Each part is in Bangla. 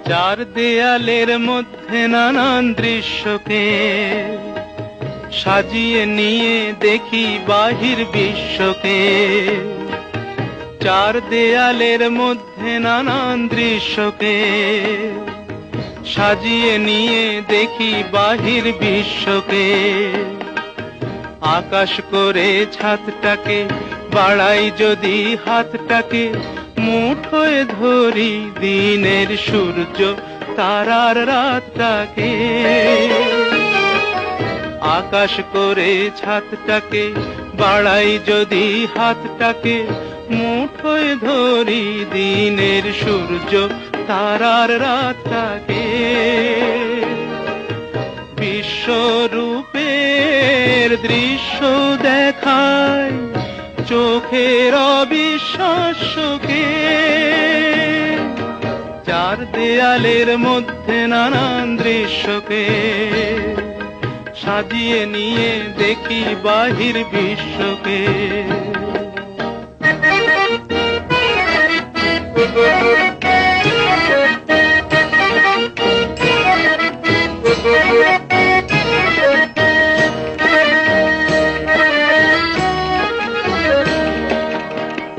চার দেয়ালের মধ্যে নানান দৃশ্যকে সাজিয়ে নিয়ে দেখি বাহির বিশ্বকে। চার দেয়ালের মধ্যে নানান দৃশ্যকে সাজিয়ে নিয়ে দেখি বাহির বিশ্বকে। আকাশ করে ছাদটাকে বাড়াই যদি হাতটাকে, মুঠোয় ধরি দিনের সূর্য তারার রাতটাকে। আকাশ করে ছাদটাকে বাড়াই যদি হাতটাকে, মুঠোয় ধরি দিনের সূর্য তারার রাতটাকে। বিশ্বরূপের দৃশ্য দেখায় চোখের অবিশ্বাস্যকে। চার দেয়ালের মধ্যে নানান দৃশ্যকে সাজিয়ে নিয়ে দেখি বাহির বিশ্বকে।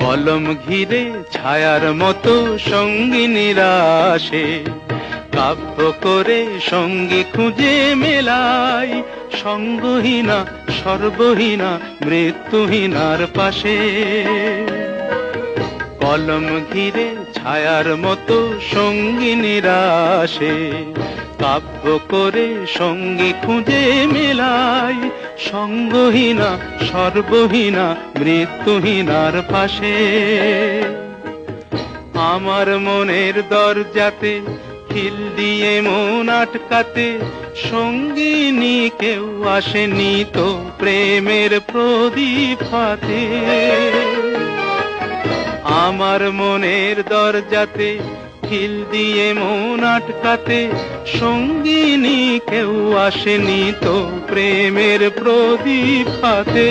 কলম ঘিরে ছায়ার মতো সঙ্গিনীরা আসে, কাব্য করে সঙ্গী খুঁজে মেলাই। সঙ্গহীনা সর্বহীনা মৃত্যুহীনার পাশে। কলম ঘিরে ছায়ার মতো সঙ্গিনীরা আসে, কাব্য করে সঙ্গী খুঁজে মেলাই। সঙ্গহীনা সর্বহীনা মৃত্যুহীনার পাশে। আমার মনের দরজাতে খিল দিয়ে মন আটকাতে, সঙ্গিনী কেউ আসেনি তো প্রেমের প্রদীপ হাতে। আমার মনের দরজাতে খিল দিয়ে মন আটকাতে, সঙ্গিনী কেউ আসেনি তো প্রেমের প্রদীপ হাতে।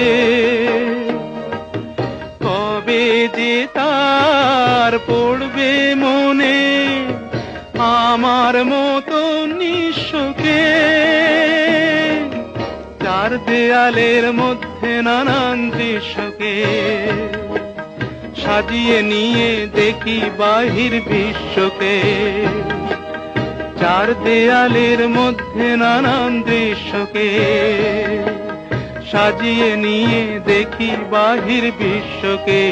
কবে যে তার পড়বে মনে আমার মতো নিঃস্বকে। চার দেয়ালের মধ্যে নানান দৃশ্যকে সাজিয়ে নিয়ে দেখি বাহির বিশ্বকে। চার দেয়ালের মধ্যে নানান দৃশ্যকে সাজিয়ে নিয়ে দেখি বাহির বিশ্বকে।